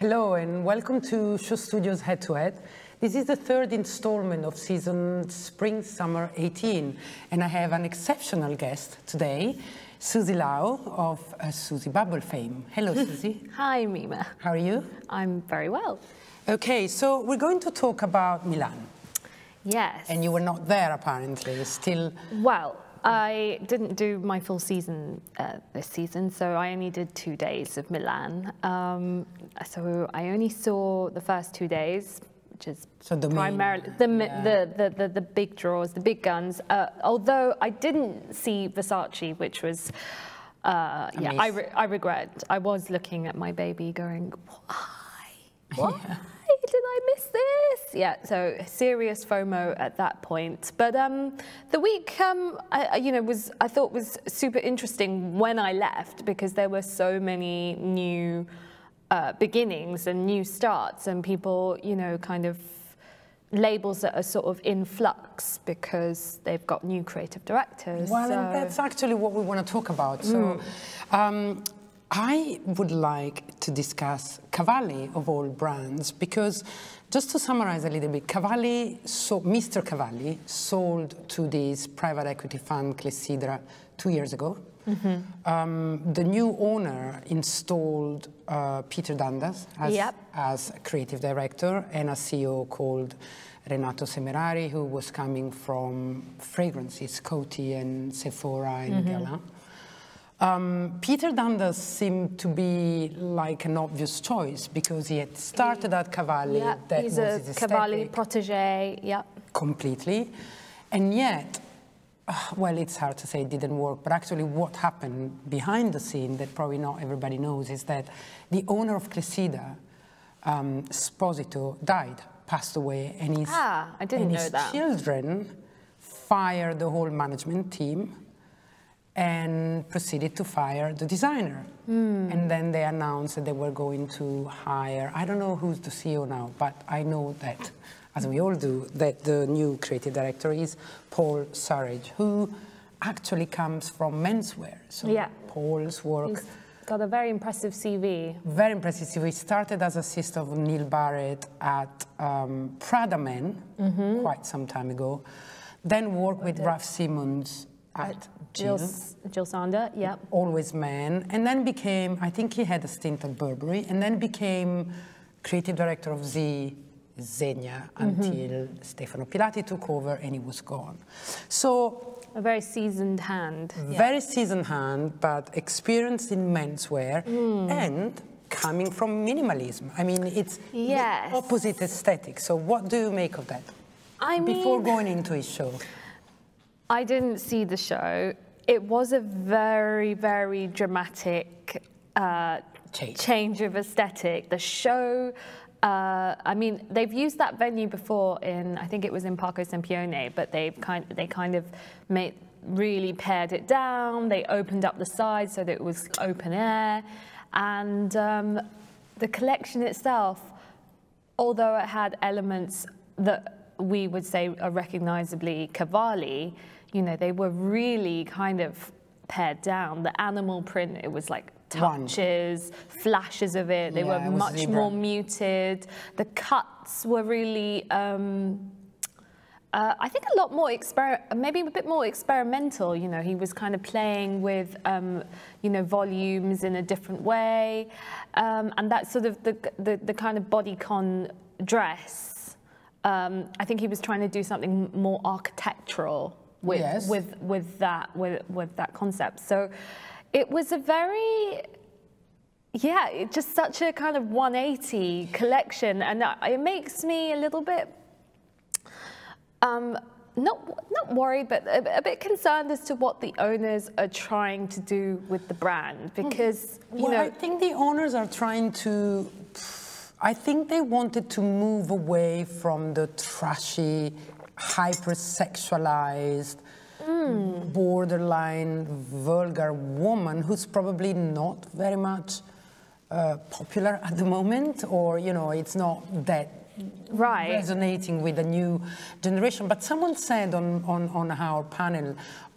Hello and welcome to Show Studios Head to Head. This is the third installment of season Spring-Summer 18, and I have an exceptional guest today, Susie Lau of Susie Bubble fame. Hello, Susie. Hi, Mimma. How are you? I'm very well. Okay, so we're going to talk about Milan. Yes. And you were not there, apparently, still... Well, I didn't do my full season this season, so I only did 2 days of Milan. So I only saw the first 2 days, which is primarily the big draws, the big guns. Although I didn't see Versace, which was, I regret. I was looking at my baby going, why? Yeah. Did I miss this? Yeah, so serious FOMO at that point. But the week, I thought was super interesting when I left because there were so many new beginnings and new starts, and people, kind of labels that are sort of in flux because they've got new creative directors. Well, and that's actually what we want to talk about. So. I would like to discuss Cavalli, of all brands, because just to summarize a little bit, Mr. Cavalli sold to this private equity fund, Clessidra, 2 years ago. Mm-hmm. The new owner installed Peter Dundas as creative director and a CEO called Renato Semerari, who was coming from fragrances, Coty and Sephora and Guerlain. Peter Dundas seemed to be like an obvious choice because he had started at Cavalli. Yeah, that he's was a Cavalli protege, yeah. Completely. And yet, well, it's hard to say it didn't work, but actually what happened behind the scene that probably not everybody knows is that the owner of Clessidra, Sposito, died, passed away, and his children fired the whole management team and proceeded to fire the designer. And then they announced that they were going to hire, I don't know who's the CEO now, but I know that, as we all do, that the new creative director is Paul Surridge, who actually comes from menswear. So Paul's work... He's got a very impressive CV. Very impressive CV. He started as assistant of Neil Barrett at Prada Men quite some time ago, then worked with Raf Simons at Jil Sander, yeah. Always Men, and then became, I think he had a stint at Burberry, and then became creative director of Zegna until Stefano Pilati took over and he was gone. So... a very seasoned hand. Very seasoned hand, but experienced in menswear and coming from minimalism. I mean, it's the opposite aesthetic. So what do you make of that? Before going into his show. I didn't see the show. It was a very, very dramatic change of aesthetic. The show, I mean, they've used that venue before in, I think it was in Parco Sempione, but they kind of really pared it down. They opened up the sides so that it was open air. And the collection itself, although it had elements that we would say are recognizably Cavalli, they were really kind of pared down. The animal print, it was like touches, flashes of it. They were much more muted. The cuts were really, I think a lot more, maybe a bit more experimental. He was kind of playing with, volumes in a different way. And that's sort of the kind of bodycon dress. I think he was trying to do something more architectural with that concept. So it was a very, just such a kind of 180 collection, and it makes me a little bit not worried, but a bit concerned as to what the owners are trying to do with the brand, because I think the owners are trying to. I think they wanted to move away from the trashy, hyper-sexualized, borderline, vulgar woman who's probably not very much popular at the moment, or, it's not that resonating with the new generation. But someone said on our panel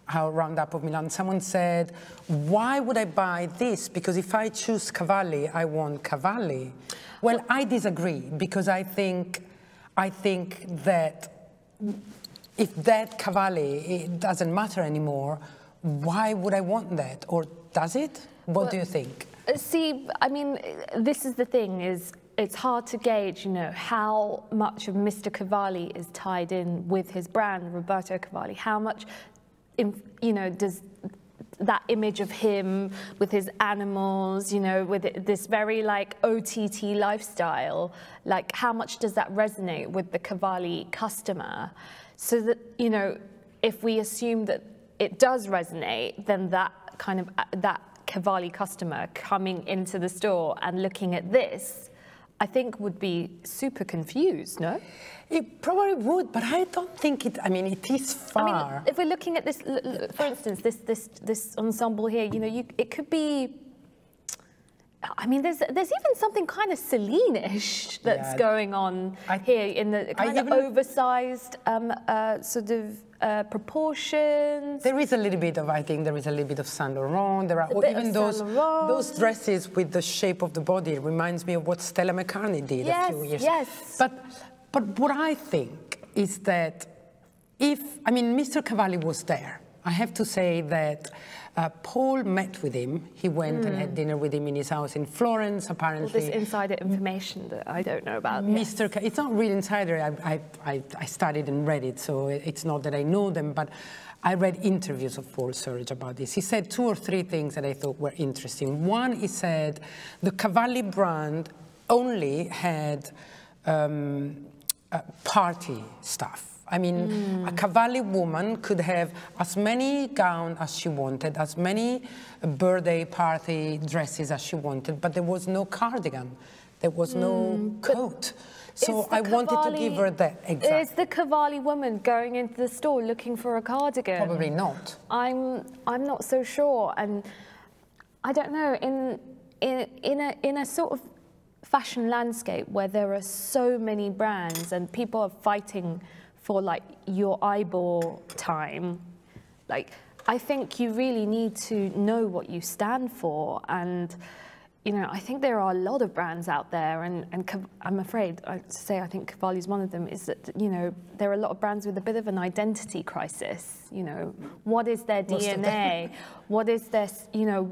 our roundup of Milan, someone said, why would I buy this? Because if I choose Cavalli, I want Cavalli. Well, I disagree, because I think that if that Cavalli, it doesn't matter anymore, why would I want that? Or does it? What do you think? See, I mean, this is the thing, is it's hard to gauge, you know, how much of Mr. Cavalli is tied in with his brand, Roberto Cavalli. How much, you know, does that image of him with his animals, you know, with this very like OTT lifestyle, like how much does that resonate with the Cavalli customer? So that, you know, if we assume that it does resonate, then that kind of, that Cavalli customer coming into the store and looking at this, I think would be super confused, no? It probably would, but I don't think it, I mean, it is far. I mean, if we're looking at this, for instance, this ensemble here, you know, it could be, I mean, there's even something kind of Celine-ish that's going on here in the kind of oversized sort of proportions. There is a little bit of, I think there is a little bit of Saint Laurent. There are even those dresses with the shape of the body. It reminds me of what Stella McCartney did a few years ago. Yes. But what I think is that I mean, Mr. Cavalli was there. I have to say that Paul met with him. He went and had dinner with him in his house in Florence, apparently. All this insider information that I don't know about. It's not really insider. I studied and read it, so it's not that I know them, but I read interviews of Paul Serge about this. He said 2 or 3 things that I thought were interesting. One, he said the Cavalli brand only had party stuff. I mean, a Cavalli woman could have as many gowns as she wanted, as many birthday party dresses as she wanted, but there was no cardigan, there was no coat. So I wanted to give her that. Exactly. Is the Cavalli woman going into the store looking for a cardigan? Probably not. I'm not so sure, and I don't know. In a sort of fashion landscape where there are so many brands and people are fighting for like your eyeball time, like I think you really need to know what you stand for. And you know, I think there are a lot of brands out there, and I'm afraid to say I think Cavalli is one of them, is that, you know, there are a lot of brands with a bit of an identity crisis. You know, what is their DNA? What is their, you know,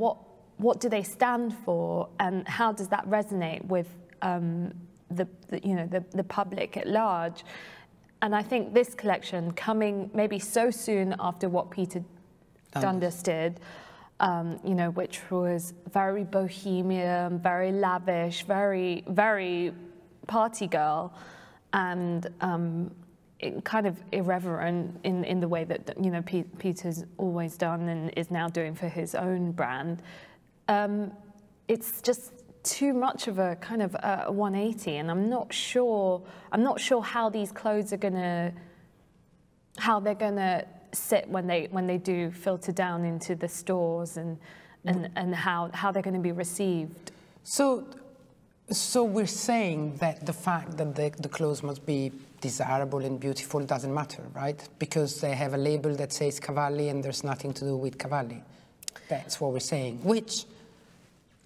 what do they stand for, and how does that resonate with the public at large? And I think this collection, coming maybe so soon after what Peter Dundas did, you know, which was very bohemian, very lavish, very, very party girl, and kind of irreverent in the way that, you know, Peter's always done and is now doing for his own brand. It's just too much of a kind of a 180, and I'm not sure how these clothes are how they're gonna sit when they do filter down into the stores, and how they're going to be received. So we're saying that the fact that the clothes must be desirable and beautiful doesn't matter, right? Because they have a label that says Cavalli and there's nothing to do with Cavalli. That's what we're saying, which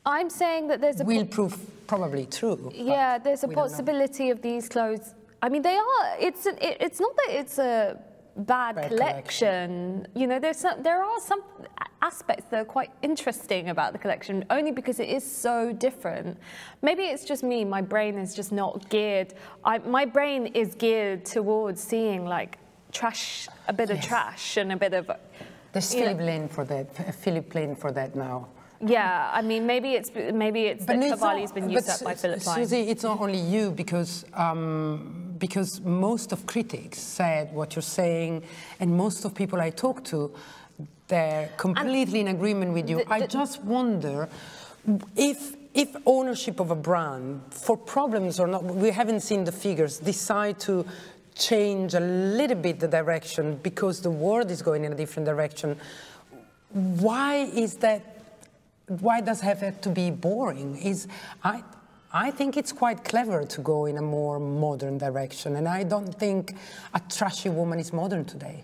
I'm saying that there's will prove probably true. Yeah, there's a possibility of these clothes. I mean, they are. It's not that it's a bad collection. You know, there are some aspects that are quite interesting about the collection, only because it is so different. Maybe it's just me. My brain is just not geared. My brain is geared towards seeing like trash, a bit of trash and a bit of. There's Philip Lane for that. Philip Lane for that now. Yeah, I mean, maybe it's that Cavalli's been used up by Philip Lane. Susie, it's not only you, because most of critics said what you're saying, and most of people I talk to, they're completely in agreement with you. I just wonder if ownership of a brand, for problems or not, we haven't seen the figures, decide to change a little bit the direction because the world is going in a different direction. Why is that? Why does it have to be boring? I think it's quite clever to go in a more modern direction, and I don't think a trashy woman is modern today.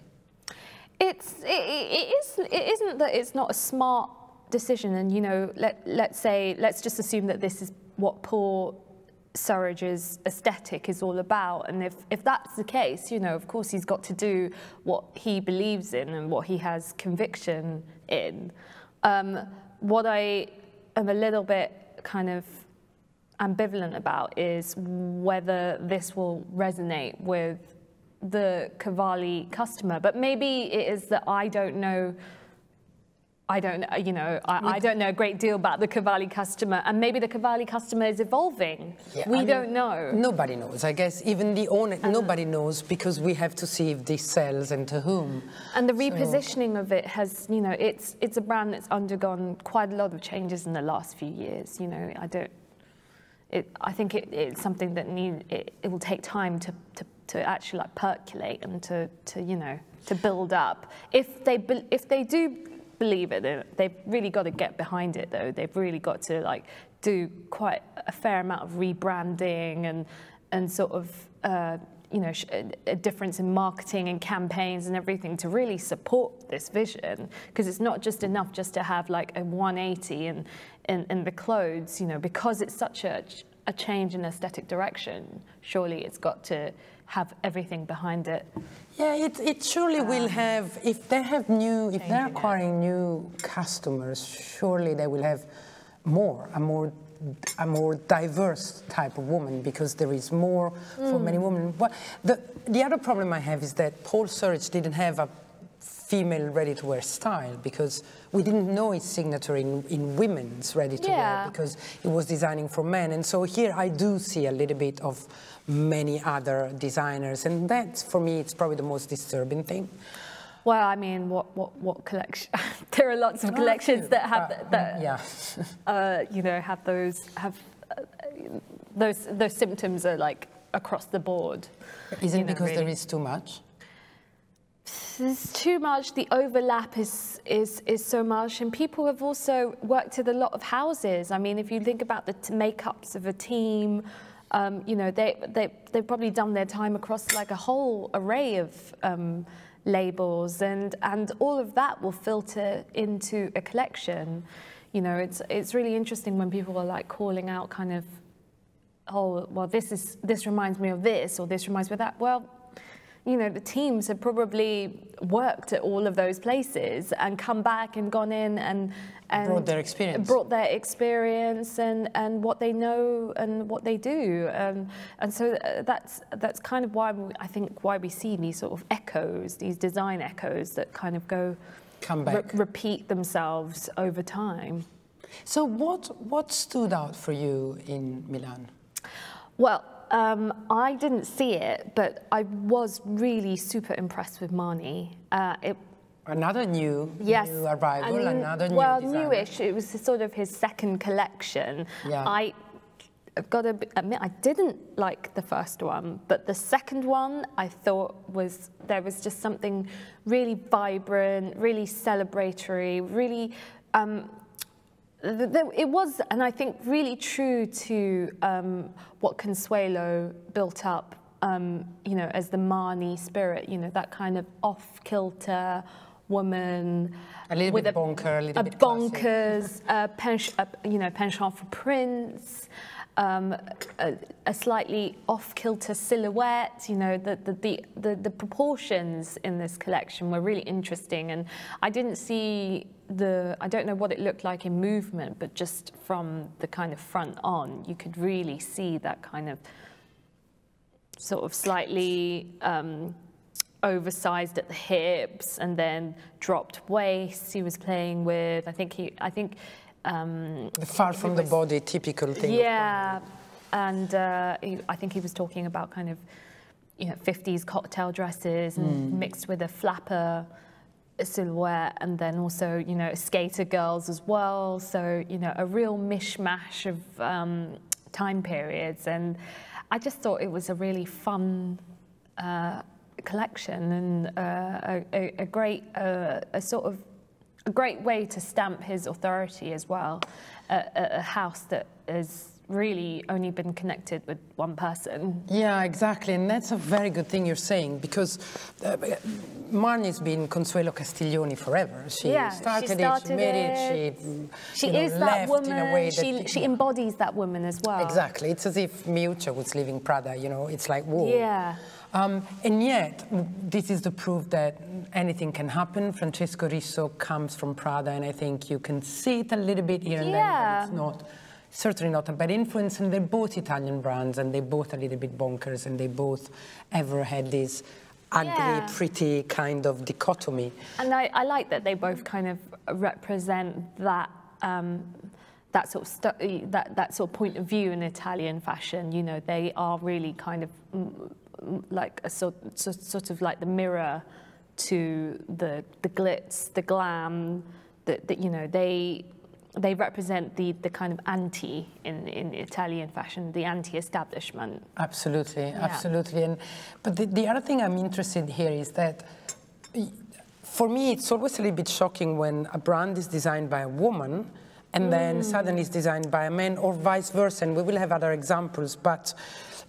it isn't that it's not a smart decision, and you know, let's just assume that this is what Paul Surridge's aesthetic is all about, and if that's the case, you know, of course he's got to do what he believes in and what he has conviction in. What I am a little bit kind of ambivalent about is whether this will resonate with the Cavalli customer, but maybe it is that I don't know, you know, I don't know a great deal about the Cavalli customer, and maybe the Cavalli customer is evolving. Yeah, we don't know. Nobody knows, I guess. Even the owner, nobody knows, because we have to see if this sells and to whom. And the repositioning of it has, you know, it's a brand that's undergone quite a lot of changes in the last few years. You know, I think it's something that it will take time to actually like percolate and to you know, to build up. If they do believe it, they've really got to get behind it, though. They've really got to like do quite a fair amount of rebranding and sort of you know, a difference in marketing and campaigns and everything to really support this vision, because it's not just enough just to have like a 180 in the clothes, you know, because it's such a change in aesthetic direction. Surely it's got to have everything behind it. Yeah, it surely will have, if they're acquiring new customers, surely they will have a more diverse type of woman, because there is more for many women. But the other problem I have is that Paul Surridge didn't have a female ready-to-wear style, because we didn't know his signature in women's ready-to-wear, because he was designing for men. And so here I do see a little bit of many other designers, and that, for me, it's probably the most disturbing thing. Well, I mean, what collection? There are lots of collections that have you know, have those symptoms are like across the board. Is it because there is too much? There's too much. The overlap is so much, and people have also worked at a lot of houses. I mean, if you think about the makeups of a team, you know, they've probably done their time across like a whole array of labels, and all of that will filter into a collection. You know, it's really interesting when people are like calling out kind of, oh, well, this reminds me of this, or this reminds me of that. Well, you know, the teams have probably worked at all of those places and come back and gone in and brought their experience and what they know and what they do, and so that's kind of why I think why we see these sort of echoes, these design echoes that kind of come back, repeat themselves over time. So what stood out for you in Milan? Well, I didn't see it, but I was really super impressed with Marnie. Another new arrival, another new well, designer. Newish. It was sort of his second collection. Yeah. I've got to admit, I didn't like the first one, but the second one I thought there was just something really vibrant, really celebratory, really. It was, and I think, really true to what Consuelo built up, you know, as the Marnie Spirit. You know, that kind of off-kilter woman, a little bit bonker, a little bit bonkers, you know, penchant for prints, a slightly off-kilter silhouette. You know, the proportions in this collection were really interesting, and I didn't see I don't know what it looked like in movement, but just from the kind of front on, you could really see that kind of sort of slightly oversized at the hips and then dropped waist he was playing with. I think the far from the body typical thing. Yeah, and I think he was talking about kind of, you know, 50s cocktail dresses and mixed with a flapper silhouette, and then also, you know, skater girls as well. So, you know, a real mishmash of time periods, and I just thought it was a really fun collection and a great a great way to stamp his authority as well. A house that is really only been connected with one person. Yeah, exactly, and that's a very good thing you're saying, because Marnie's been Consuelo Castiglioni forever. She started it, she made it, she is that woman, in a way that she embodies that woman as well. Exactly, it's as if Miuccia was leaving Prada, you know, it's like, whoa. Yeah. And yet, this is the proof that anything can happen. Francesco Risso comes from Prada, and I think you can see it a little bit here and there, but it's not, certainly not a bad influence, and they're both Italian brands, and they're both a little bit bonkers, and they both ever had this ugly, pretty kind of dichotomy. And I like that they both kind of represent that that sort of point of view in Italian fashion. You know, they are really kind of like a sort of like the mirror to the glitz, the glam, that you know, they represent the kind of anti in Italian fashion, the anti-establishment. Absolutely, absolutely. But the other thing I'm interested here is that, for me, it's always a little bit shocking when a brand is designed by a woman and then suddenly it's designed by a man, or vice versa, and we will have other examples, but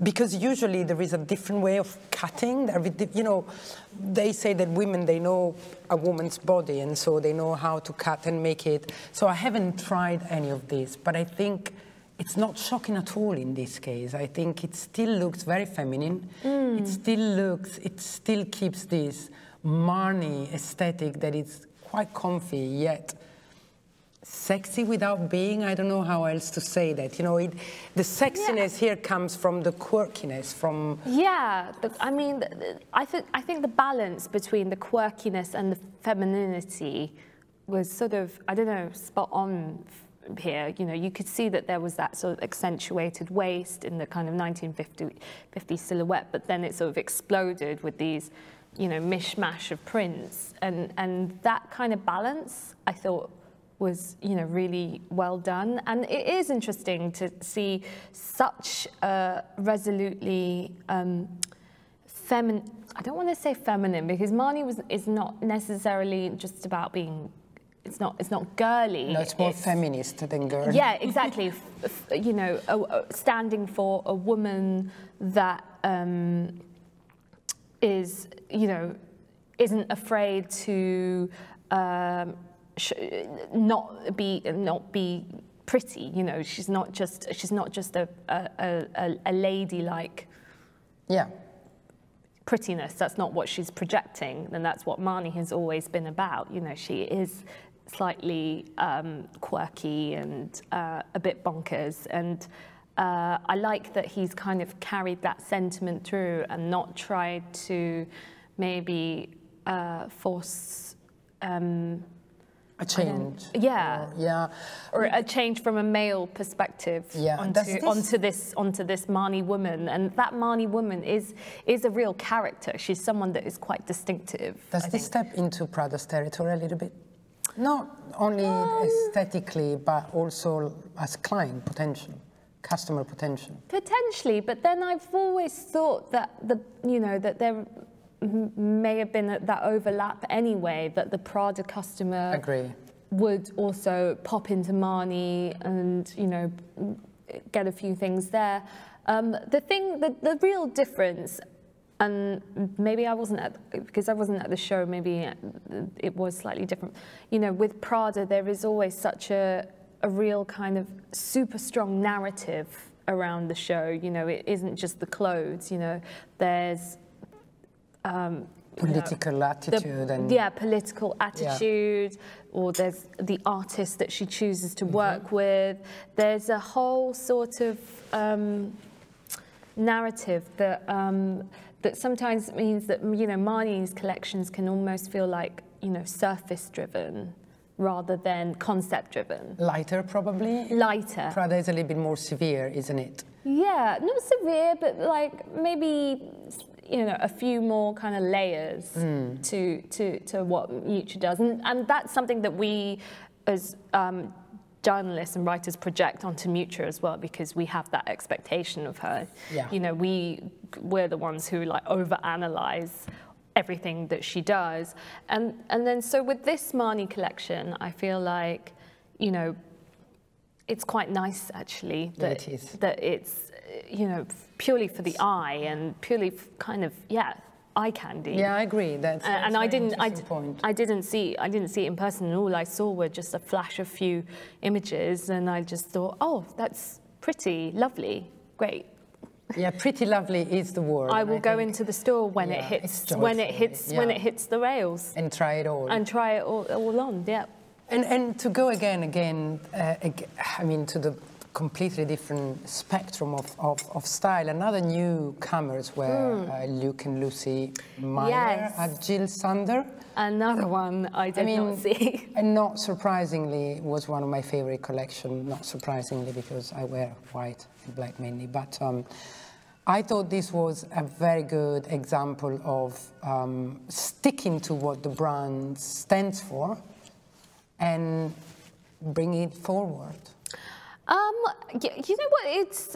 because usually there is a different way of cutting. You know, they say that women, they know a woman's body, and so they know how to cut and make it. So I haven't tried any of this, but I think it's not shocking at all in this case. I think it still looks very feminine. It still keeps this Marnie aesthetic that is quite comfy, yet sexy without being, I don't know how else to say that. You know, the sexiness here comes from the quirkiness, from... Yeah, I mean, I think the balance between the quirkiness and the femininity was sort of, I don't know, spot on here. You know, you could see that there was that sort of accentuated waist in the kind of 1950 silhouette, but then it sort of exploded with these, you know, mishmash of prints. And that kind of balance, I thought, was, you know, really well done. And it is interesting to see such a resolutely feminine, I don't want to say feminine, because Marnie is not necessarily just about being, it's not girly. No, it's more feminist than girly. Yeah, exactly. You know, standing for a woman that is, you know, isn't afraid to not be pretty. You know, she's not just a ladylike prettiness. That's not what she's projecting, and that's what Marnie has always been about. You know, she is slightly quirky and a bit bonkers, and I like that he's kind of carried that sentiment through and not tried to maybe force a change. Or a change from a male perspective onto this Marnie woman. And that Marnie woman is a real character. She's someone that is quite distinctive. Does this step into Prada's territory a little bit? Not only aesthetically, but also as client potential, customer potential. Potentially, but then I've always thought that that there may have been that overlap anyway, that the Prada customer would also pop into Marnie and, you know, get a few things there. The real difference, and maybe because I wasn't at the show, maybe it was slightly different. You know, with Prada, there is always such a real kind of super strong narrative around the show. You know, it isn't just the clothes, you know, there's political attitude political attitude, or there's the artist that she chooses to work with. There's a whole sort of narrative that that sometimes means that, you know, Marnie's collections can almost feel like, you know, surface driven rather than concept driven. Lighter, probably. Lighter. Prada is a little bit more severe, isn't it? Yeah, not severe, but like maybe, you know, a few more kind of layers to what Miuccia does, and that's something that we as journalists and writers project onto Miuccia as well, because we have that expectation of her. Yeah. You know, we're the ones who like overanalyze everything that she does, and then so with this Marnie collection, I feel like, you know, it's quite nice actually that, it is. that it's, you know, purely for the eye and purely kind of, yeah, eye candy. Yeah, I agree. That's and I didn't see it in person, and all I saw were just a flash of few images, and I just thought, oh, that's pretty lovely, great. Yeah, pretty lovely is the word. I will go into the store when it hits when it hits the rails and try it all all on. Yeah. And to go again, I mean, to the completely different spectrum of style. Another newcomers were Luke and Lucy Meyer at Jil Sander. Another one I did not see. And not surprisingly, was one of my favorite collections. Not surprisingly, because I wear white and black mainly. But I thought this was a very good example of sticking to what the brand stands for and bring it forward. You know what? It's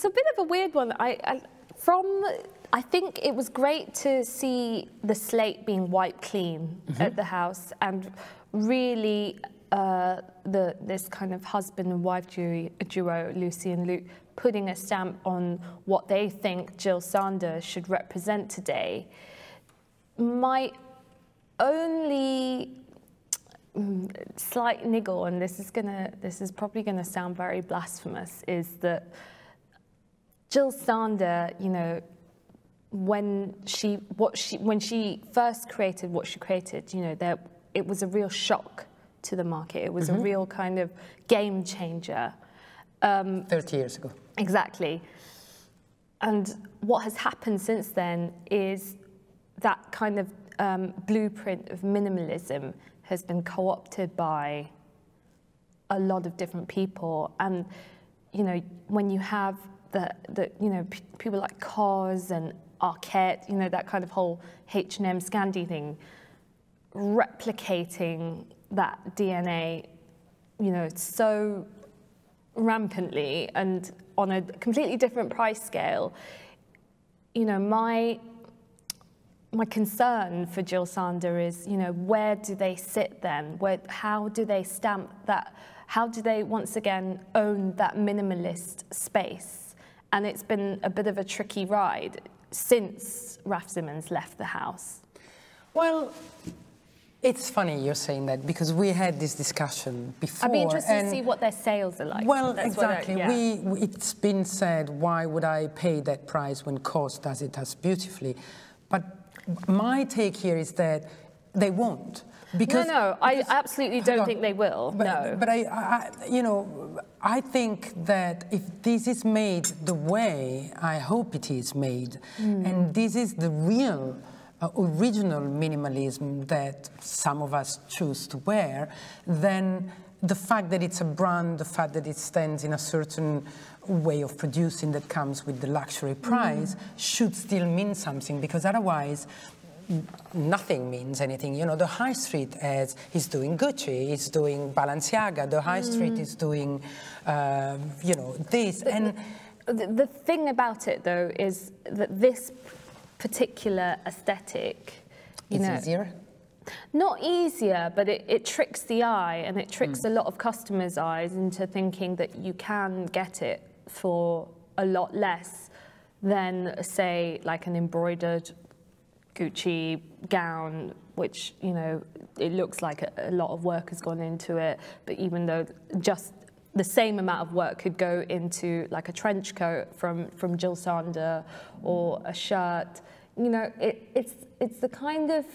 a bit of a weird one. I think it was great to see the slate being wiped clean at the house, and really this kind of husband and wife duo, Lucy and Luke, putting a stamp on what they think Jil Sander should represent today. My only slight niggle, and this is probably gonna sound very blasphemous, is that Jil Sander, you know, when she first created what she created, you know, it was a real shock to the market. It was a real kind of game changer. 30 years ago. Exactly. And what has happened since then is that kind of blueprint of minimalism has been co-opted by a lot of different people. And, you know, when you have you know, people like Cos and Arquette, you know, that kind of whole H&M Scandi thing, replicating that DNA, you know, so rampantly and on a completely different price scale, you know, my concern for Jil Sander is, you know, where do they sit then? How do they stamp that? How do they once again own that minimalist space? And it's been a bit of a tricky ride since Raf Simons left the house. Well, it's funny you're saying that, because we had this discussion before. I'd be interested to see what their sales are like. Well, exactly. It's been said, why would I pay that price when Cos does it as beautifully? But my take here is that they won't. Because, I absolutely don't think they will. But I, you know, I think that if this is made the way I hope it is made, and this is the real original minimalism that some of us choose to wear, then the fact that it's a brand, the fact that it stands in a certain way of producing that comes with the luxury price should still mean something, because otherwise nothing means anything. You know, the high street is doing Gucci, is doing Balenciaga, the high street is doing, you know, this. And the thing about it, though, is that this particular aesthetic, you know, easier? Not easier, but it tricks the eye, and it tricks a lot of customers' eyes into thinking that you can get it for a lot less than, say, like an embroidered Gucci gown, which, you know, it looks like a lot of work has gone into it, but even though just the same amount of work could go into like a trench coat from Jil Sander or a shirt, you know, it's the kind of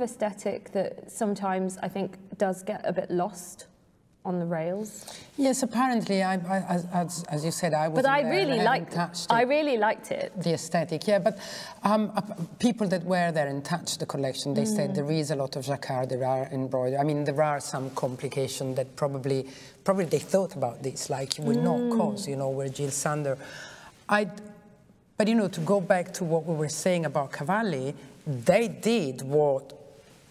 aesthetic that sometimes I think does get a bit lost on the rails. Yes, apparently, as you said, I wasn't but I there really and liked touched it. I really liked it. The aesthetic, yeah. But people that were there and touched the collection, they said there is a lot of jacquard, there are embroidery. I mean, there are some complications that probably they thought about this, like it would not cause, you know, where Jil Sander. But you know, to go back to what we were saying about Cavalli, they did what,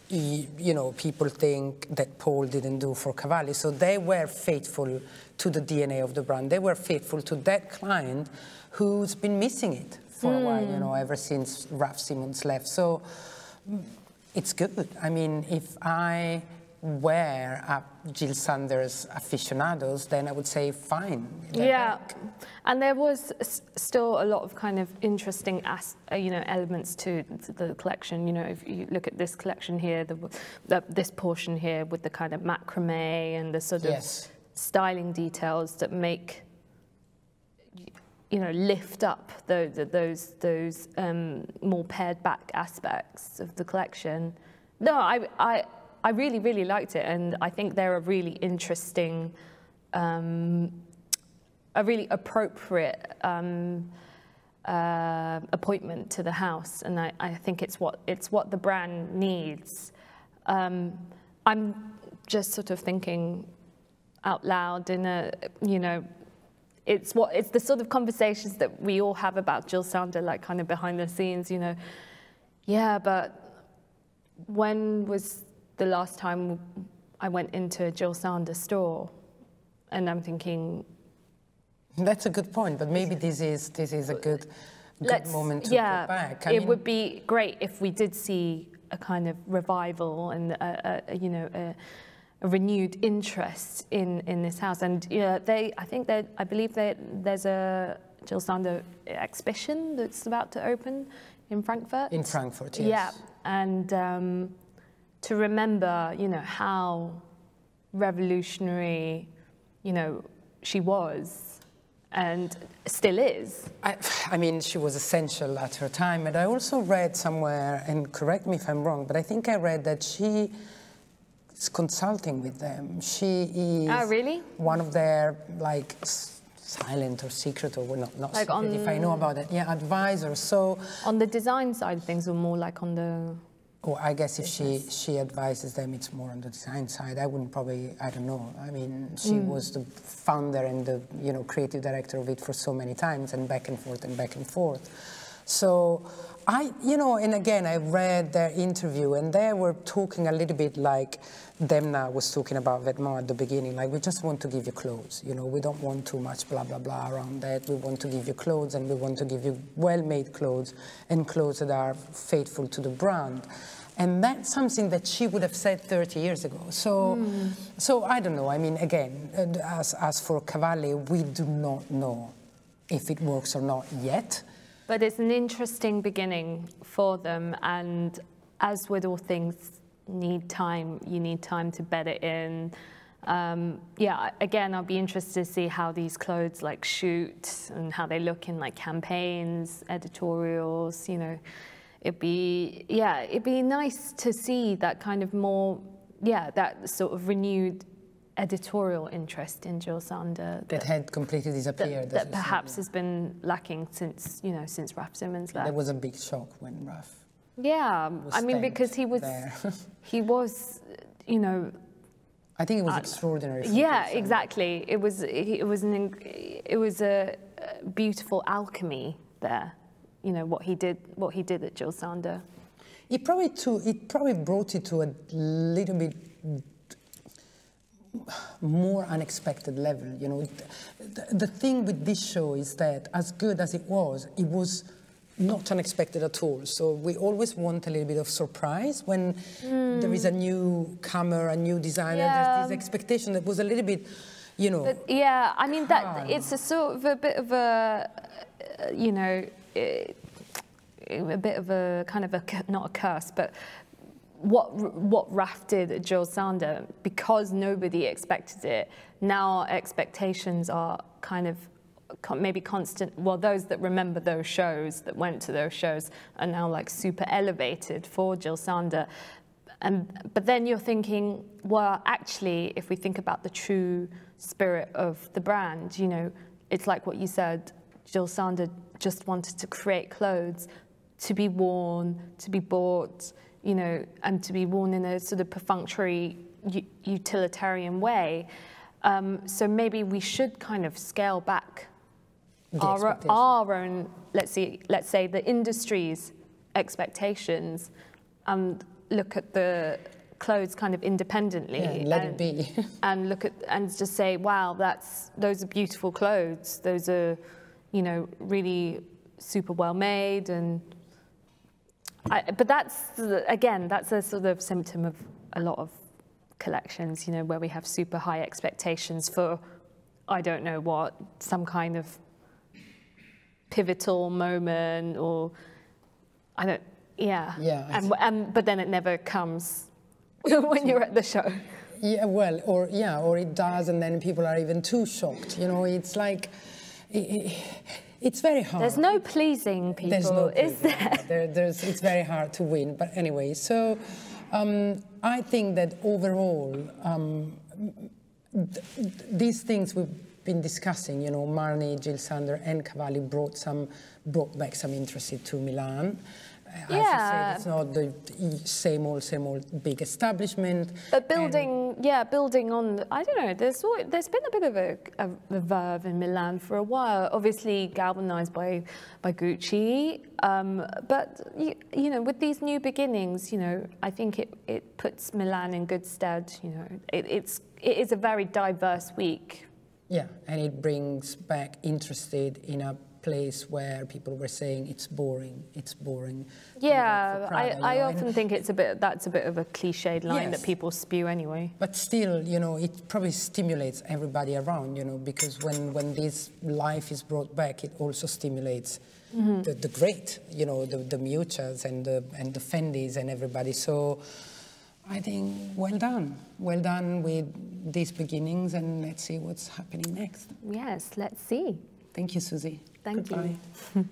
you know, people think that Paul didn't do for Cavalli. So they were faithful to the DNA of the brand. They were faithful to that client who's been missing it for a while, you know, ever since Raf Simons left. So it's good. I mean, if I were Jil Sander's aficionados, then I would say fine. Yeah, and there was still a lot of kind of interesting, elements to the collection. You know, if you look at this collection here, this portion here with the kind of macrame and the sort of styling details that make, you know, lift up those more pared back aspects of the collection. No, I really, really liked it, and I think they're a really interesting, a really appropriate appointment to the house, and I think it's what the brand needs. I'm just sort of thinking out loud in a, you know, it's the sort of conversations that we all have about Jil Sander, like kind of behind the scenes, you know. Yeah, but when was the last time I went into a Jil Sander store? And I'm thinking, that's a good point, but maybe this is a good moment to go back. It would be great if we did see a kind of revival and you know, a renewed interest in this house. And yeah, I believe there's a Jil Sander exhibition that's about to open in Frankfurt. In Frankfurt, yes. Yeah, and to remember, you know, how revolutionary, you know, she was and still is. I mean, she was essential at her time. And I also read somewhere, and correct me if I'm wrong, but I think I read that she is consulting with them. She is really? One of their, like, silent or secret, or not like secret, if I know about it. Yeah, advisors. So on the design side of things, or more like on the... Oh, I guess if she advises them, it's more on the design side. I wouldn't probably, I don't know. I mean, she was the founder and the, you know, creative director of it for so many times, and back and forth and back and forth. So you know, and again, I read their interview, and they were talking a little bit like Demna was talking about Vetements at the beginning, like, we just want to give you clothes, you know, we don't want too much blah, blah, blah around that. We want to give you clothes, and we want to give you well-made clothes, and clothes that are faithful to the brand. And that's something that she would have said 30 years ago. So, so I don't know. I mean, again, as for Cavalli, we do not know if it works or not yet. But it's an interesting beginning for them, and as with all things, need time. You need time to bed it in. Yeah, again, I'll be interested to see how these clothes like shoot and how they look in like campaigns, editorials. You know, it'd be nice to see that kind of more, that sort of renewed editorial interest in Jil Sander that had completely disappeared. That perhaps has been lacking since, you know, since Raf Simons left. There was a big shock when Raf. Yeah, I mean, because he was, he was, you know. I think it was extraordinary. Yeah, exactly. It was a beautiful alchemy there. You know what he did at Jil Sander. It probably brought it to a little bit more unexpected level. You know, the thing with this show is that, as good as it was not unexpected at all. So we always want a little bit of surprise when there is a newcomer, a new designer. There's this expectation that was a little bit, you know. But, yeah, I mean, that it's a sort of a bit of a, you know, a bit of a kind of not a curse, but what Raf did at Jil Sander, because nobody expected it. Now expectations are kind of maybe constant. Well, those that remember those shows, that went to those shows, are now like super elevated for Jil Sander. But then you're thinking, well, actually, if we think about the true spirit of the brand, you know, it's like what you said. Jil Sander just wanted to create clothes to be worn, to be bought, you know, and to be worn in a sort of perfunctory, utilitarian way. So maybe we should kind of scale back our own, let's say the industry's expectations, and look at the clothes kind of independently. Yeah, let it be. And look at, and just say, wow, those are beautiful clothes. Those are, you know, really super well made. And but that's, again, that's a sort of symptom of a lot of collections, you know, where we have super high expectations for, I don't know what, some kind of pivotal moment, or I don't, yeah. Yeah. But then it never comes when you're at the show. Yeah, well, or it does, and then people are even too shocked. You know, it's like, it's very hard. There's no pleasing people, There's no pleasing. Is there? It's very hard to win. But anyway, so I think that overall, these things we've been discussing, you know, Marnie, Jil Sander, and Cavalli brought back some interest to Milan. As you said, it's not the same old big establishment. But building on, I don't know, there's been a bit of a verve in Milan for a while, obviously galvanized by Gucci. But, you know, with these new beginnings, you know, I think it puts Milan in good stead, you know. It is a very diverse week. Yeah, and it brings back interest in a place where people were saying it's boring. Yeah, Prada, I often think that's a bit of a cliched line that people spew anyway. But still, you know, it probably stimulates everybody around, you know, because when this life is brought back, it also stimulates the great, you know, the Miuccias and the Fendis and everybody. So I think well done with these beginnings, and let's see what's happening next. Yes, let's see. Thank you, Susie. Thank Goodbye. you.